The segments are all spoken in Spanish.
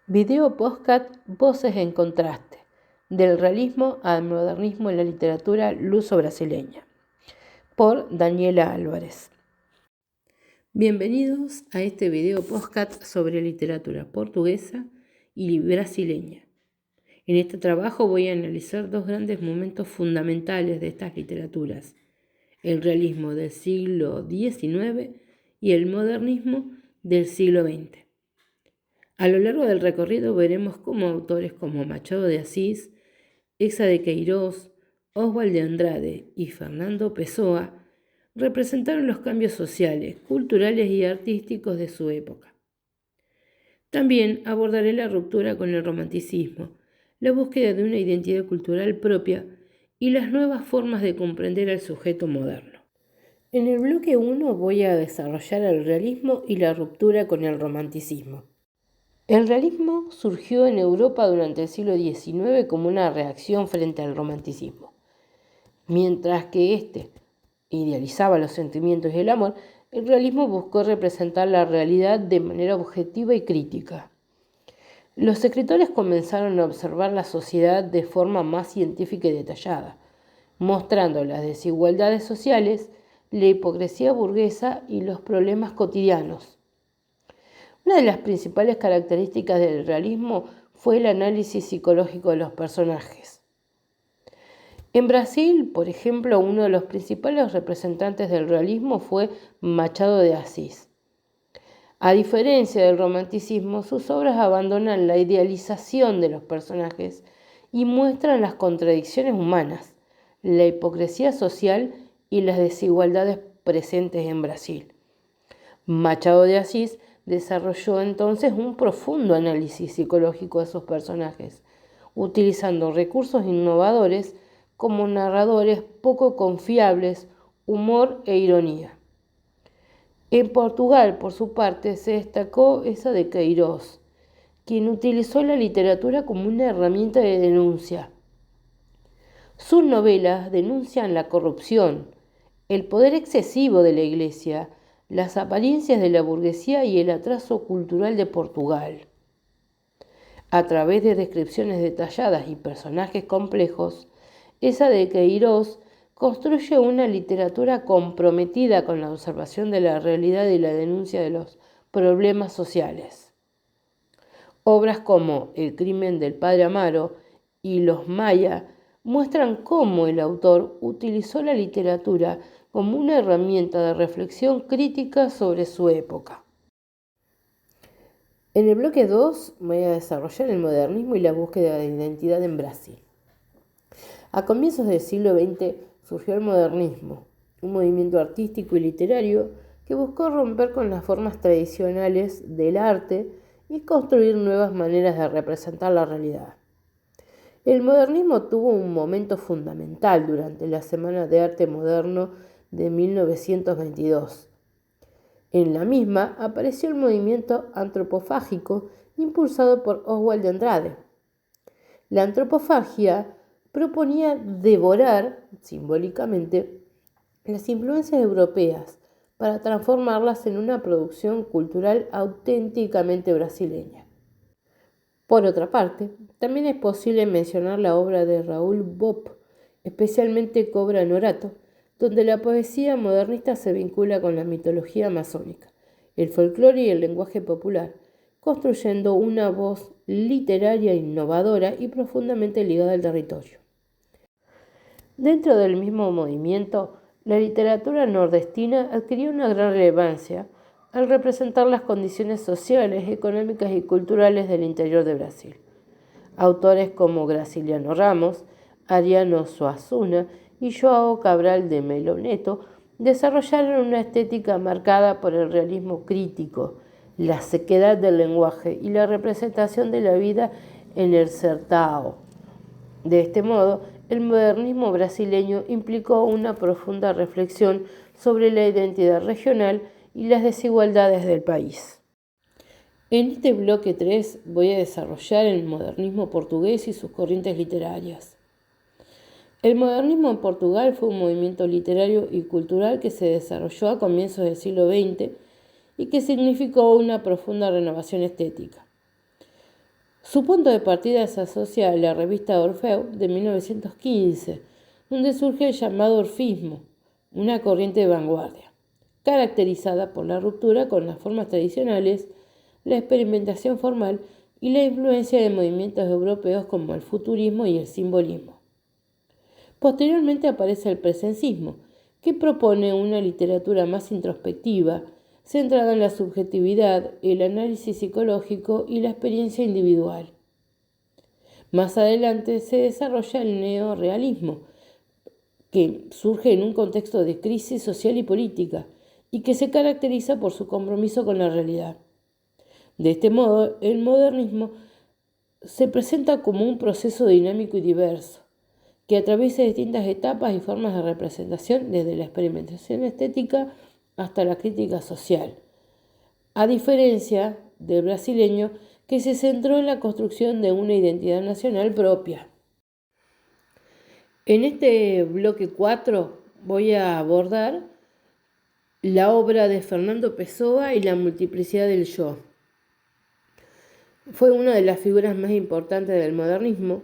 Video podcast Voces en contraste, del realismo al modernismo en la literatura luso-brasileña, por Daniela Álvarez. Bienvenidos a este video podcast sobre literatura portuguesa y brasileña. En este trabajo voy a analizar dos grandes momentos fundamentales de estas literaturas: el realismo del siglo XIX y el modernismo del siglo XX. A lo largo del recorrido veremos cómo autores como Machado de Assis, Eça de Queiroz, Oswald de Andrade y Fernando Pessoa representaron los cambios sociales, culturales y artísticos de su época. También abordaré la ruptura con el romanticismo, la búsqueda de una identidad cultural propia y las nuevas formas de comprender al sujeto moderno. En el bloque 1 voy a desarrollar el realismo y la ruptura con el romanticismo. El realismo surgió en Europa durante el siglo XIX como una reacción frente al romanticismo. Mientras que éste idealizaba los sentimientos y el amor, el realismo buscó representar la realidad de manera objetiva y crítica. Los escritores comenzaron a observar la sociedad de forma más científica y detallada, mostrando las desigualdades sociales, la hipocresía burguesa y los problemas cotidianos. Una de las principales características del realismo fue el análisis psicológico de los personajes. En Brasil, por ejemplo, uno de los principales representantes del realismo fue Machado de Assis. A diferencia del romanticismo, sus obras abandonan la idealización de los personajes y muestran las contradicciones humanas, la hipocresía social y las desigualdades presentes en Brasil. Machado de Assis desarrolló entonces un profundo análisis psicológico de sus personajes, utilizando recursos innovadores como narradores poco confiables, humor e ironía. En Portugal, por su parte, se destacó Eça de Queiroz, quien utilizó la literatura como una herramienta de denuncia. Sus novelas denuncian la corrupción, el poder excesivo de la Iglesia, las apariencias de la burguesía y el atraso cultural de Portugal. A través de descripciones detalladas y personajes complejos, Eça de Queiroz construye una literatura comprometida con la observación de la realidad y la denuncia de los problemas sociales. Obras como El crimen del padre Amaro y Los Maya muestran cómo el autor utilizó la literatura como una herramienta de reflexión crítica sobre su época. En el bloque 2 voy a desarrollar el modernismo y la búsqueda de identidad en Brasil. A comienzos del siglo XX surgió el modernismo, un movimiento artístico y literario que buscó romper con las formas tradicionales del arte y construir nuevas maneras de representar la realidad. El modernismo tuvo un momento fundamental durante la Semana de Arte Moderno de 1922. En la misma apareció el movimiento antropofágico impulsado por Oswald de Andrade. La antropofagia proponía devorar, simbólicamente, las influencias europeas para transformarlas en una producción cultural auténticamente brasileña. Por otra parte, también es posible mencionar la obra de Raúl Bopp, especialmente Cobra Norato, donde la poesía modernista se vincula con la mitología amazónica, el folclore y el lenguaje popular, construyendo una voz literaria innovadora y profundamente ligada al territorio. Dentro del mismo movimiento, la literatura nordestina adquirió una gran relevancia al representar las condiciones sociales, económicas y culturales del interior de Brasil. Autores como Graciliano Ramos, Ariano Suassuna y João Cabral de Melo Neto desarrollaron una estética marcada por el realismo crítico, la sequedad del lenguaje y la representación de la vida en el sertão. De este modo, el modernismo brasileño implicó una profunda reflexión sobre la identidad regional y las desigualdades del país. En este bloque 3 voy a desarrollar el modernismo portugués y sus corrientes literarias. El modernismo en Portugal fue un movimiento literario y cultural que se desarrolló a comienzos del siglo XX y que significó una profunda renovación estética. Su punto de partida se asocia a la revista Orfeo de 1915, donde surge el llamado orfismo, una corriente de vanguardia, caracterizada por la ruptura con las formas tradicionales, la experimentación formal y la influencia de movimientos europeos como el futurismo y el simbolismo. Posteriormente aparece el presencismo, que propone una literatura más introspectiva, centrada en la subjetividad, el análisis psicológico y la experiencia individual. Más adelante se desarrolla el neorrealismo, que surge en un contexto de crisis social y política y que se caracteriza por su compromiso con la realidad. De este modo, el modernismo se presenta como un proceso dinámico y diverso, que atraviesa distintas etapas y formas de representación, desde la experimentación estética hasta la crítica social, a diferencia del brasileño, que se centró en la construcción de una identidad nacional propia. En este bloque 4 voy a abordar la obra de Fernando Pessoa y la multiplicidad del yo. Fue una de las figuras más importantes del modernismo.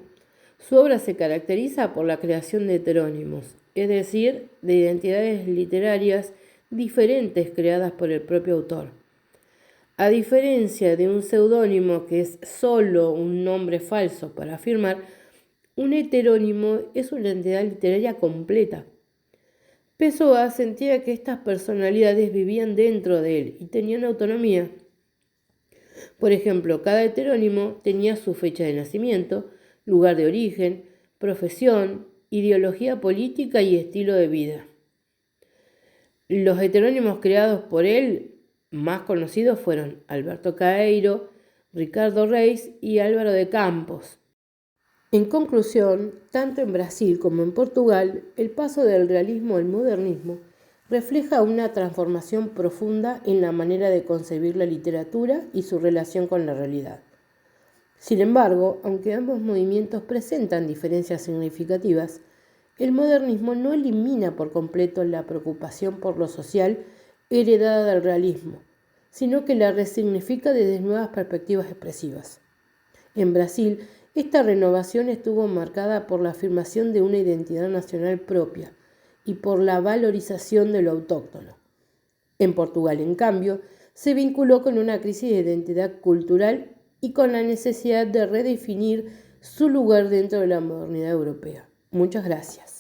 Su obra se caracteriza por la creación de heterónimos, es decir, de identidades literarias diferentes creadas por el propio autor. A diferencia de un seudónimo, que es solo un nombre falso para afirmar, un heterónimo es una entidad literaria completa. Pessoa sentía que estas personalidades vivían dentro de él y tenían autonomía. Por ejemplo, cada heterónimo tenía su fecha de nacimiento, lugar de origen, profesión, ideología política y estilo de vida. Los heterónimos creados por él más conocidos fueron Alberto Caeiro, Ricardo Reis y Álvaro de Campos. En conclusión, tanto en Brasil como en Portugal, el paso del realismo al modernismo refleja una transformación profunda en la manera de concebir la literatura y su relación con la realidad. Sin embargo, aunque ambos movimientos presentan diferencias significativas, el modernismo no elimina por completo la preocupación por lo social heredada del realismo, sino que la resignifica desde nuevas perspectivas expresivas. En Brasil, esta renovación estuvo marcada por la afirmación de una identidad nacional propia y por la valorización de lo autóctono. En Portugal, en cambio, se vinculó con una crisis de identidad cultural y con la necesidad de redefinir su lugar dentro de la modernidad europea. Muchas gracias.